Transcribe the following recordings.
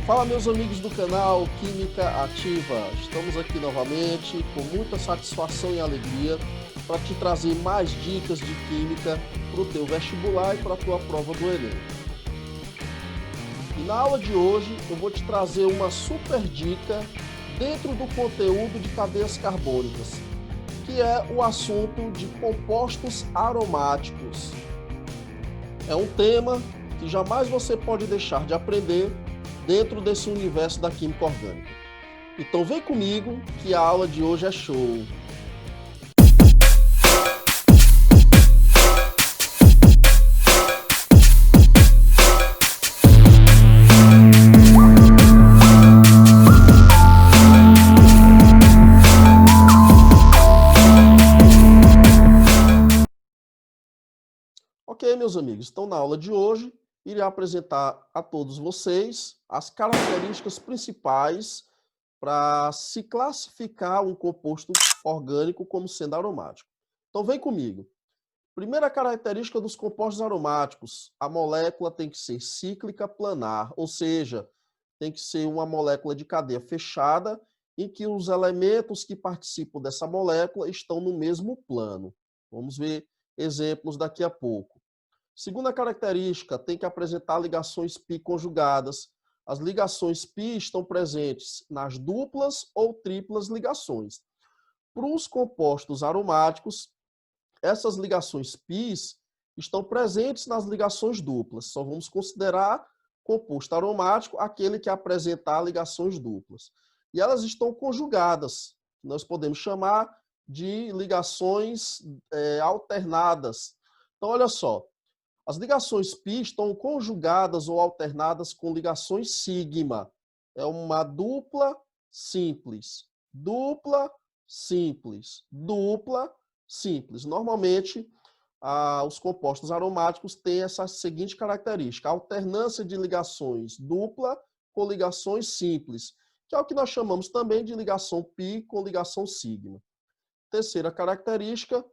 Fala, meus amigos do canal Química Ativa. Estamos aqui novamente com muita satisfação e alegria para te trazer mais dicas de química para o teu vestibular e para a tua prova do Enem. E na aula de hoje eu vou te trazer uma super dica dentro do conteúdo de cadeias carbônicas, que é o assunto de compostos aromáticos. É um tema que jamais você pode deixar de aprender dentro desse universo da química orgânica. Então vem comigo que a aula de hoje é show! Ok, meus amigos, então na aula de hoje irei apresentar a todos vocês as características principais para se classificar um composto orgânico como sendo aromático. Então vem comigo. Primeira característica dos compostos aromáticos, a molécula tem que ser cíclica planar, ou seja, tem que ser uma molécula de cadeia fechada em que os elementos que participam dessa molécula estão no mesmo plano. Vamos ver exemplos daqui a pouco. Segunda característica, tem que apresentar ligações π conjugadas. As ligações π estão presentes nas duplas ou triplas ligações. Para os compostos aromáticos, essas ligações π estão presentes nas ligações duplas. Só vamos considerar composto aromático aquele que apresentar ligações duplas. E elas estão conjugadas. Nós podemos chamar de ligações alternadas. Então, olha só. As ligações π estão conjugadas ou alternadas com ligações sigma. É uma dupla simples, dupla simples, dupla simples. Normalmente, os compostos aromáticos têm essa seguinte característica: a alternância de ligações dupla com ligações simples, que é o que nós chamamos também de ligação π com ligação sigma. Terceira característica: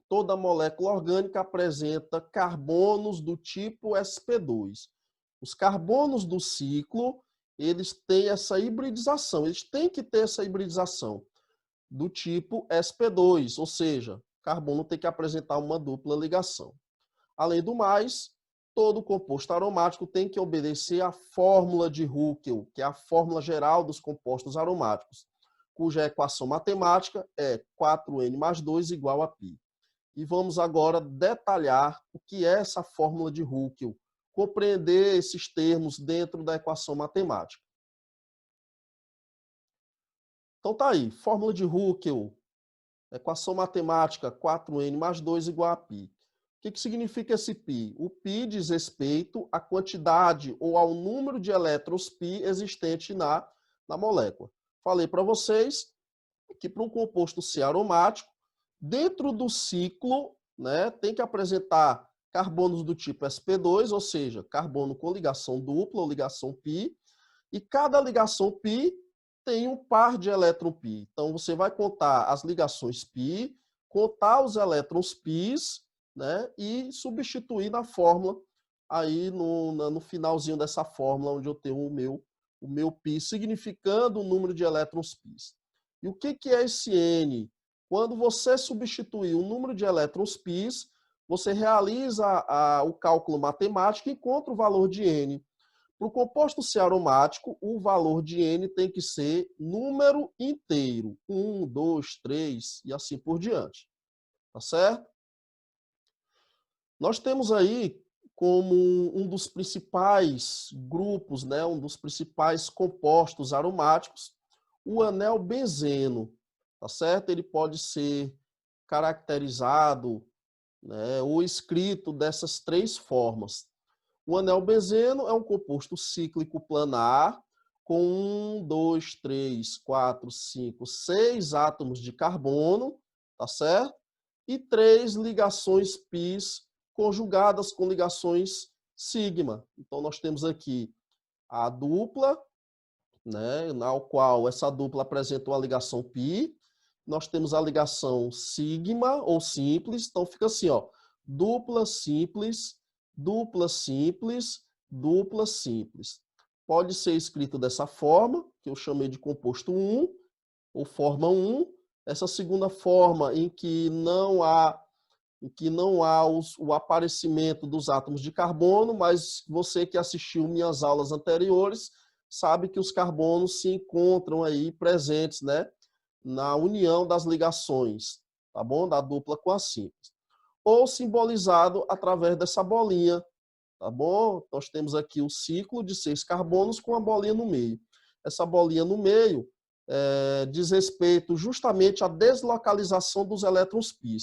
toda molécula orgânica apresenta carbonos do tipo sp2. Os carbonos do ciclo, eles têm essa hibridização, eles têm que ter essa hibridização do tipo sp2, ou seja, carbono tem que apresentar uma dupla ligação. Além do mais, todo composto aromático tem que obedecer à fórmula de Huckel, que é a fórmula geral dos compostos aromáticos, cuja equação matemática é 4N mais 2 igual a π. E vamos agora detalhar o que é essa fórmula de Huckel, compreender esses termos dentro da equação matemática. Então tá aí, fórmula de Huckel, equação matemática 4N mais 2 igual a π. O que significa esse π? O π diz respeito à quantidade ou ao número de elétrons π existente na molécula. Falei para vocês que para um composto ser aromático, dentro do ciclo, né, tem que apresentar carbonos do tipo sp2, ou seja, carbono com ligação dupla ou ligação π, e cada ligação π tem um par de elétron π. Então, você vai contar as ligações π, contar os elétrons π, né, e substituir na fórmula, aí no finalzinho dessa fórmula, onde eu tenho o meu π, significando o número de elétrons π. E o que é esse N? Quando você substituir o número de elétrons π, você realiza o cálculo matemático e encontra o valor de N. Para o composto ser aromático, o valor de N tem que ser número inteiro. 1, 2, 3 e assim por diante. Tá certo? Nós temos aí como um dos principais grupos, né, um dos principais compostos aromáticos, o anel benzeno. Tá certo? Ele pode ser caracterizado, né, ou escrito dessas três formas. O anel benzeno é um composto cíclico planar com 1, 2, 3, 4, 5, 6 átomos de carbono, tá certo? E 3 ligações π conjugadas com ligações sigma. Então, nós temos aqui a dupla, né, na qual essa dupla apresenta uma ligação π. Nós temos a ligação sigma ou simples, então fica assim, ó, dupla simples, dupla simples, dupla simples. pode ser escrito dessa forma, que eu chamei de composto 1, ou forma 1. Essa segunda forma em que não há o aparecimento dos átomos de carbono, mas você que assistiu minhas aulas anteriores sabe que os carbonos se encontram aí presentes, né, na união das ligações, tá bom? Da dupla com a simples. Ou simbolizado através dessa bolinha, tá bom? Nós temos aqui o ciclo de 6 carbonos com a bolinha no meio. Essa bolinha no meio diz respeito justamente à deslocalização dos elétrons π.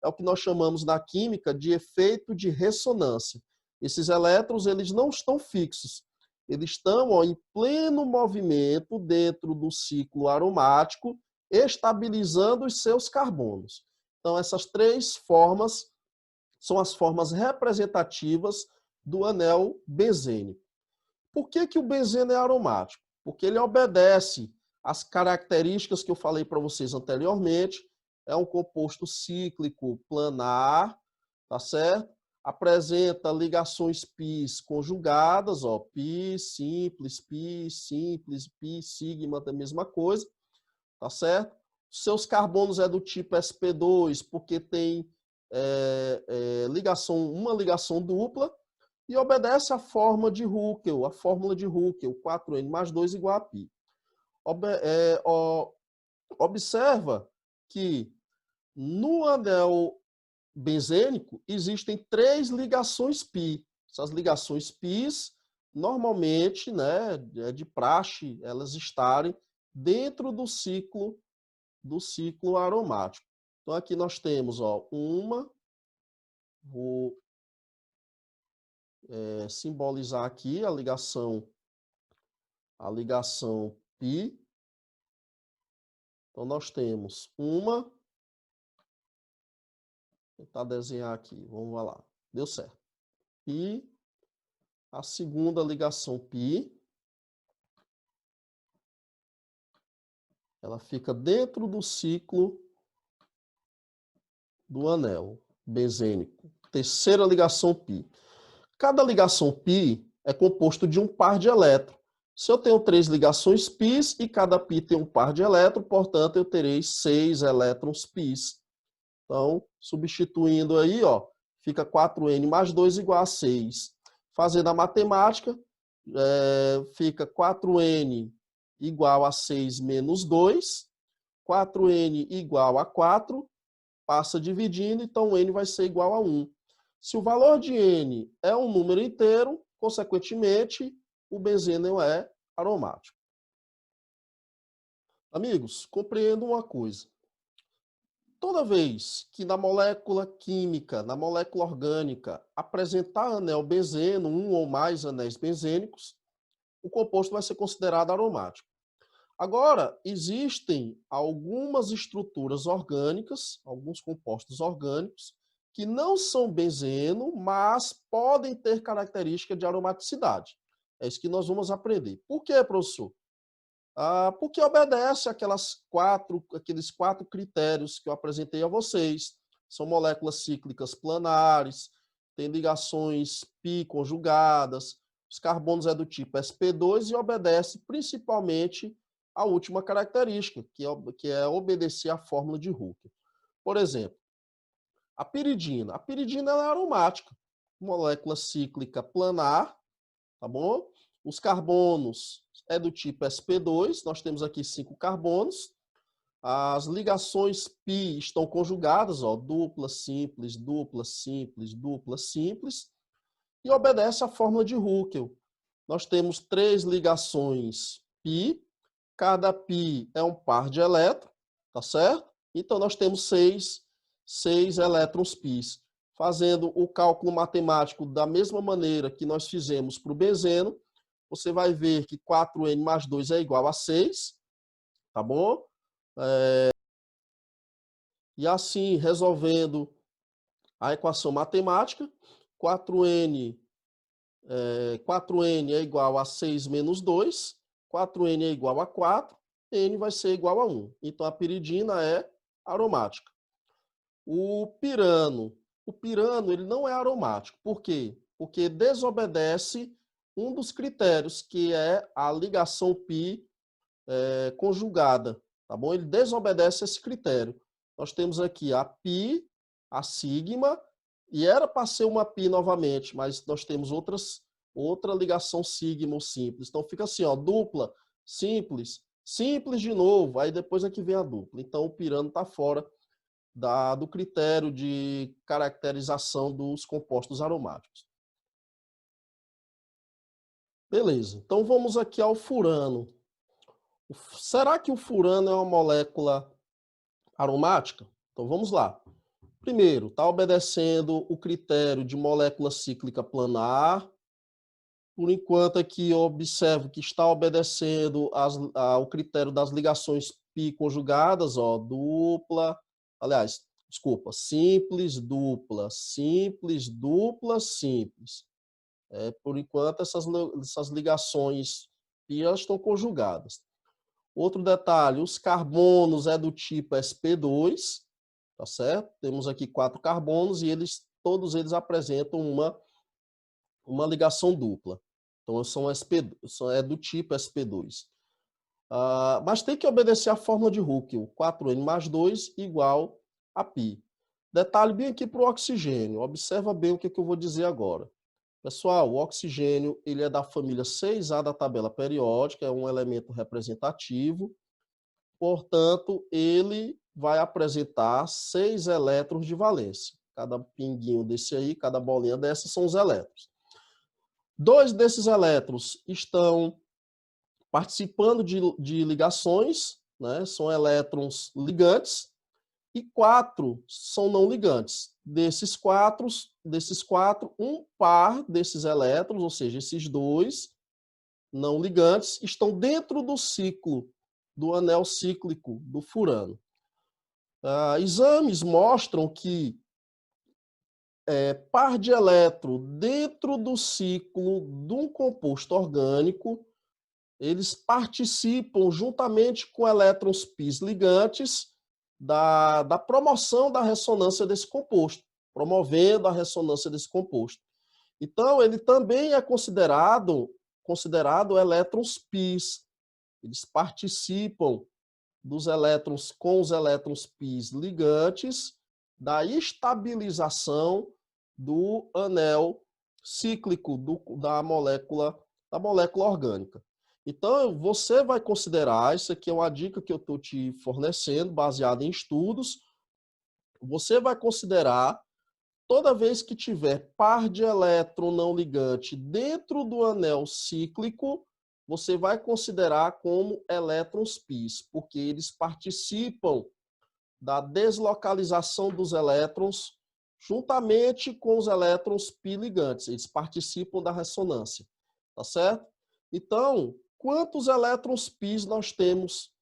É o que nós chamamos na química de efeito de ressonância. Esses elétrons, eles não estão fixos. Eles estão em pleno movimento dentro do ciclo aromático, estabilizando os seus carbonos. Então, essas 3 formas são as formas representativas do anel benzênico. Por que o benzeno é aromático? Porque ele obedece às características que eu falei para vocês anteriormente. É um composto cíclico planar, tá certo? Apresenta ligações πs conjugadas, ó, π simples, π sigma, da mesma coisa, tá certo? Seus carbonos é do tipo sp2, porque tem uma ligação dupla, e obedece à forma de Huckel, a fórmula de Huckel, 4n mais 2 igual a π. Observa que no anel benzênico existem 3 ligações π. Essas ligações π, normalmente, né, de praxe, elas estarem dentro do ciclo aromático. Então aqui nós temos, ó, vou simbolizar aqui a ligação π. Então nós temos vou tentar desenhar aqui, vamos lá, deu certo. E a segunda ligação π, ela fica dentro do ciclo do anel benzênico. Terceira ligação π. Cada ligação π é composto de um par de elétrons. Se eu tenho 3 ligações π e cada π tem um par de elétrons, portanto, eu terei 6 elétrons π. Então, substituindo aí, ó, fica 4n mais 2 igual a 6. Fazendo a matemática, fica 4n igual a 6 menos 2. 4n igual a 4. Passa dividindo, então n vai ser igual a 1. Se o valor de n é um número inteiro, consequentemente, o benzeno é aromático. Amigos, compreendam uma coisa. Toda vez que na molécula química, na molécula orgânica, apresentar anel benzeno, um ou mais anéis benzênicos, o composto vai ser considerado aromático. Agora, existem algumas estruturas orgânicas, alguns compostos orgânicos, que não são benzeno, mas podem ter característica de aromaticidade. É isso que nós vamos aprender. Por quê, professor? Porque obedece aqueles 4 critérios que eu apresentei a vocês. São moléculas cíclicas planares, têm ligações π conjugadas, os carbonos é do tipo sp2 e obedece principalmente à última característica, que é obedecer à fórmula de Huckel. Por exemplo, a piridina. A piridina ela é aromática, molécula cíclica planar, tá bom? Os carbonos é do tipo sp2, nós temos aqui 5 carbonos. As ligações π estão conjugadas, ó, dupla simples, dupla simples, dupla simples, e obedece à fórmula de Huckel. Nós temos 3 ligações π, cada π é um par de elétrons, tá certo? Então nós temos 6 elétrons π. Fazendo o cálculo matemático da mesma maneira que nós fizemos para o benzeno, você vai ver que 4n mais 2 é igual a 6, tá bom? E assim, resolvendo a equação matemática, 4n é igual a 6 menos 2, 4n é igual a 4, n vai ser igual a 1. Então, a piridina é aromática. O pirano ele não é aromático. Por quê? Porque desobedece um dos critérios, que é a ligação pi conjugada, tá bom? Ele desobedece esse critério. Nós temos aqui a pi, a sigma, e era para ser uma pi novamente, mas nós temos outra ligação sigma ou simples. Então fica assim, ó, dupla, simples, simples de novo, aí depois é que vem a dupla. Então o pirano está fora do critério de caracterização dos compostos aromáticos. Beleza, então vamos aqui ao furano. Será que o furano é uma molécula aromática? Então vamos lá. Primeiro, está obedecendo o critério de molécula cíclica planar. Por enquanto aqui eu observo que está obedecendo ao critério das ligações pi conjugadas, ó, dupla, aliás, desculpa, simples, dupla, simples, dupla, simples. Por enquanto essas ligações pi estão conjugadas. Outro detalhe, os carbonos é do tipo sp2, tá certo? Temos aqui 4 carbonos e todos eles apresentam uma ligação dupla. Então, é do tipo sp2. Mas tem que obedecer a fórmula de Huckel, 4n mais 2 igual a π. Detalhe bem aqui para o oxigênio. Observa bem o que eu vou dizer agora. Pessoal, o oxigênio ele é da família 6A da tabela periódica, é um elemento representativo. Portanto, ele vai apresentar 6 elétrons de valência. Cada pinguinho desse aí, cada bolinha dessa são os elétrons. 2 desses elétrons estão participando de ligações, né? São elétrons ligantes, e 4 são não ligantes. Desses quatro, um par desses elétrons, ou seja, esses 2 não ligantes, estão dentro do ciclo, do anel cíclico do furano. Exames mostram que par de elétron dentro do ciclo de um composto orgânico, eles participam juntamente com elétrons π ligantes da promoção da ressonância desse composto, promovendo a ressonância desse composto. Então, ele também é considerado elétrons π. Eles participam dos elétrons com os elétrons π ligantes da estabilização do anel cíclico da molécula orgânica. Então, você vai considerar, isso aqui é uma dica que eu estou te fornecendo, baseada em estudos, você vai considerar, toda vez que tiver par de elétron não ligante dentro do anel cíclico, você vai considerar como elétrons π, porque eles participam da deslocalização dos elétrons juntamente com os elétrons π ligantes. Eles participam da ressonância, tá certo? Então, quantos elétrons π nós temos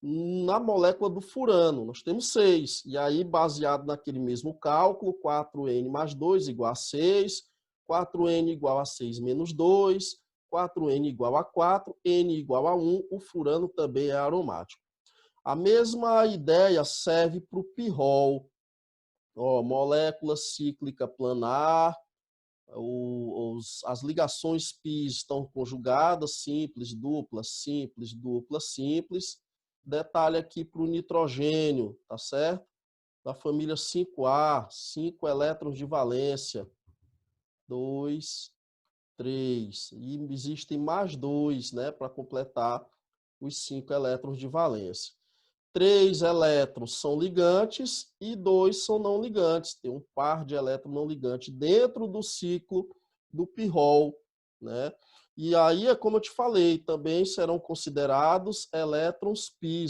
na molécula do furano? Nós temos 6. E aí, baseado naquele mesmo cálculo, 4n mais 2 igual a 6, 4n igual a 6 menos 2, 4n igual a 4, n igual a 1, o furano também é aromático. A mesma ideia serve para o pirrol. Molécula cíclica planar, as ligações π estão conjugadas, simples, dupla, simples, dupla, simples. Detalhe aqui para o nitrogênio, tá certo? Da família 5A, 5 elétrons de valência, 2, 3. E existem mais 2, né, para completar os 5 elétrons de valência. 3 elétrons são ligantes e 2 são não ligantes. Tem um par de elétrons não ligantes dentro do ciclo do pirrol, né? E aí, é como eu te falei, também serão considerados elétrons π,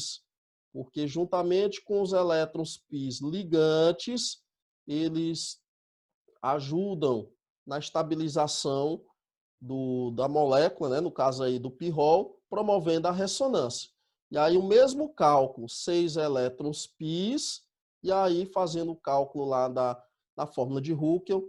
porque juntamente com os elétrons π ligantes, eles ajudam na estabilização da molécula, né? No caso aí do pirrol, promovendo a ressonância. E aí o mesmo cálculo, 6 elétrons π, e aí fazendo o cálculo lá da fórmula de Huckel,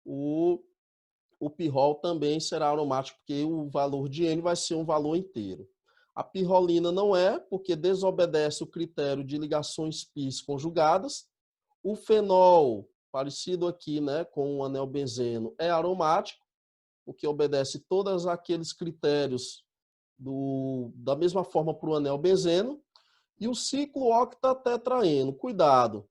o pirrol também será aromático, porque o valor de N vai ser um valor inteiro. A pirrolina não é, porque desobedece o critério de ligações π conjugadas. O fenol, parecido aqui, né, com o anel benzeno, é aromático. porque obedece todos aqueles critérios da mesma forma para o anel benzeno. E o ciclo octatetraeno, cuidado,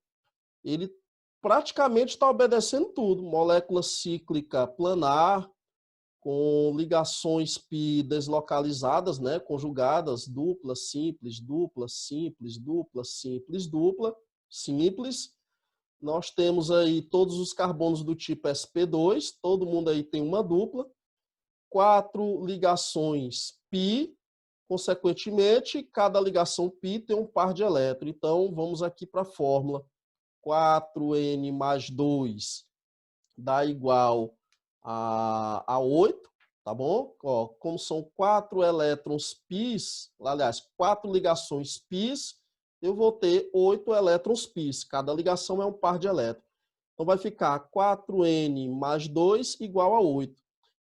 ele praticamente está obedecendo tudo. Molécula cíclica planar, com ligações π deslocalizadas, né, conjugadas, dupla, simples, dupla, simples, dupla, simples, dupla, simples. Nós temos aí todos os carbonos do tipo sp2, todo mundo aí tem uma dupla. 4 ligações π, consequentemente, cada ligação π tem um par de elétrons. Então, vamos aqui para a fórmula. 4n mais 2 dá igual a 8, tá bom? Ó, como são 4 elétrons πs, aliás, 4 ligações πs, eu vou ter 8 elétrons πs. Cada ligação é um par de elétrons. Então, vai ficar 4n mais 2 igual a 8.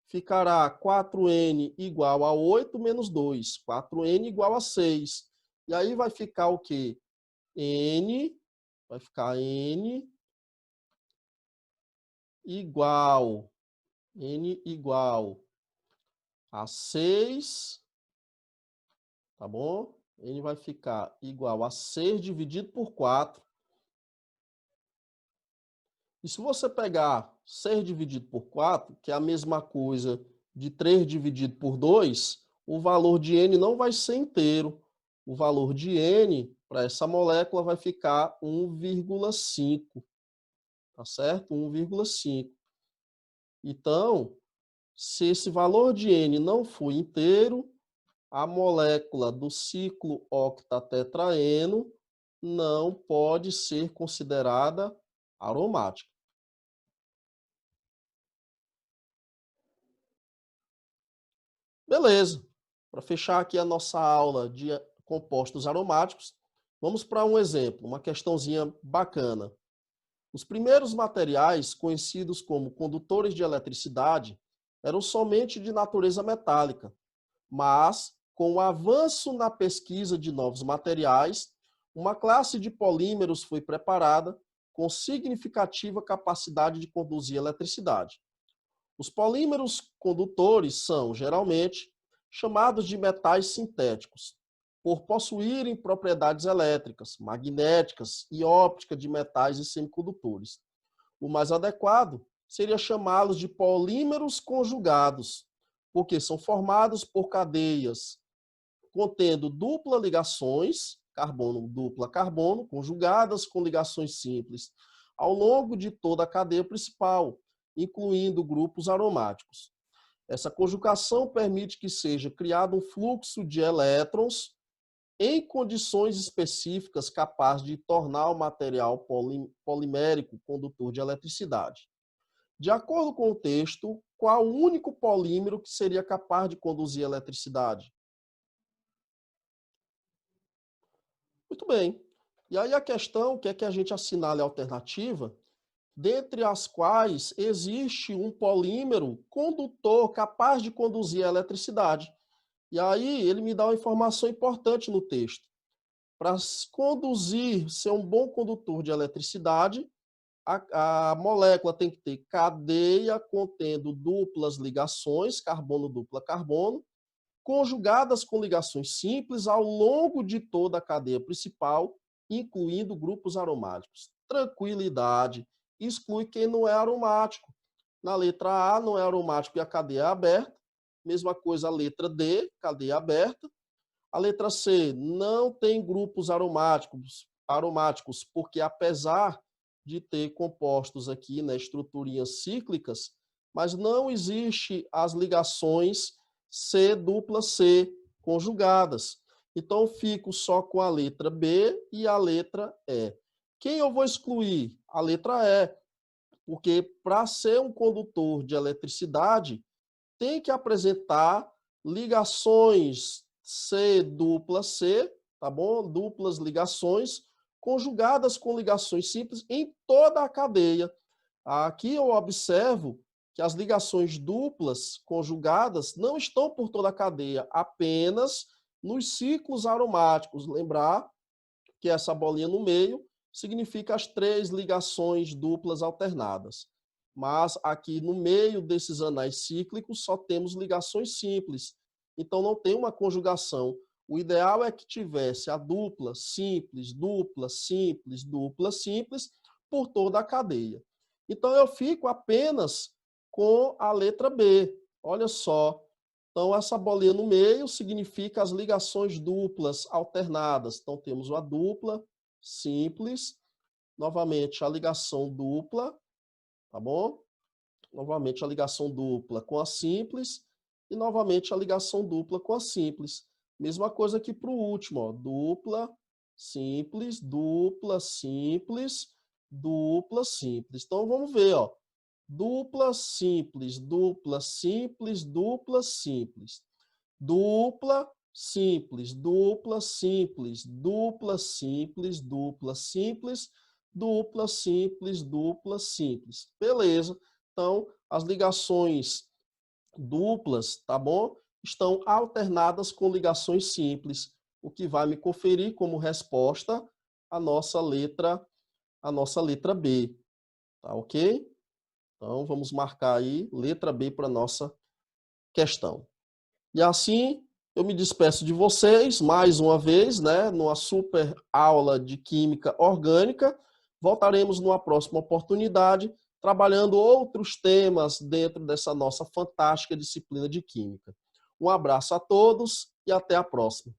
Ficará 4n igual a 8 menos 2. 4n igual a 6. E aí vai ficar o quê? Vai ficar n igual a 6, tá bom? N vai ficar igual a 6 dividido por 4. E se você pegar 6 dividido por 4, que é a mesma coisa de 3 dividido por 2, o valor de N não vai ser inteiro. O valor de N para essa molécula vai ficar 1,5. Tá certo? 1,5. Então, se esse valor de N não for inteiro, a molécula do ciclo octatetraeno não pode ser considerada aromática. Beleza. Para fechar aqui a nossa aula de compostos aromáticos, vamos para um exemplo, uma questãozinha bacana. Os primeiros materiais, conhecidos como condutores de eletricidade, eram somente de natureza metálica, mas, com o avanço na pesquisa de novos materiais, uma classe de polímeros foi preparada com significativa capacidade de conduzir eletricidade. Os polímeros condutores são, geralmente, chamados de metais sintéticos, por possuírem propriedades elétricas, magnéticas e ópticas de metais e semicondutores. O mais adequado seria chamá-los de polímeros conjugados, porque são formados por cadeias contendo dupla ligações, carbono dupla carbono, conjugadas com ligações simples, ao longo de toda a cadeia principal, incluindo grupos aromáticos. Essa conjugação permite que seja criado um fluxo de elétrons em condições específicas capaz de tornar o material polimérico condutor de eletricidade. De acordo com o texto, qual o único polímero que seria capaz de conduzir eletricidade? Muito bem. E aí a questão que é que a gente assinale a alternativa, dentre as quais existe um polímero condutor capaz de conduzir a eletricidade. E aí ele me dá uma informação importante no texto. Para conduzir, ser um bom condutor de eletricidade, a molécula tem que ter cadeia contendo duplas ligações, carbono dupla carbono, conjugadas com ligações simples ao longo de toda a cadeia principal, incluindo grupos aromáticos. Tranquilidade, exclui quem não é aromático. Na letra A não é aromático e a cadeia é aberta. Mesma coisa a letra D, cadeia aberta. A letra C não tem grupos aromáticos, porque apesar de ter compostos aqui, né, estruturinhas cíclicas, mas não existe as ligações C dupla C conjugadas. Então, fico só com a letra B e a letra E. Quem eu vou excluir? A letra E, porque para ser um condutor de eletricidade, tem que apresentar ligações C dupla C, tá bom? Duplas ligações, conjugadas com ligações simples em toda a cadeia. Aqui eu observo que as ligações duplas conjugadas não estão por toda a cadeia, apenas nos ciclos aromáticos. Lembrar que essa bolinha no meio significa as 3 ligações duplas alternadas. mas aqui no meio desses anéis cíclicos só temos ligações simples, então não tem uma conjugação. O ideal é que tivesse a dupla, simples, dupla, simples, dupla, simples, por toda a cadeia. Então eu fico apenas com a letra B. Olha só. Então essa bolinha no meio significa as ligações duplas alternadas. Então temos a dupla, simples, novamente a ligação dupla, tá bom? Novamente a ligação dupla com a simples e novamente a ligação dupla com a simples. Mesma coisa aqui para o último, ó, dupla, simples, dupla, simples, dupla, simples. Então vamos ver, ó, dupla, simples, dupla, simples, dupla, simples, dupla, simples, dupla, simples, dupla, simples, dupla, simples, dupla, simples, dupla, simples. Beleza. Então, as ligações duplas, tá bom? Estão alternadas com ligações simples, o que vai me conferir como resposta a nossa letra B, tá ok? Então, vamos marcar aí letra B para nossa questão. E assim, eu me despeço de vocês mais uma vez, né, numa super aula de química orgânica. Voltaremos numa próxima oportunidade, trabalhando outros temas dentro dessa nossa fantástica disciplina de química. Um abraço a todos e até a próxima.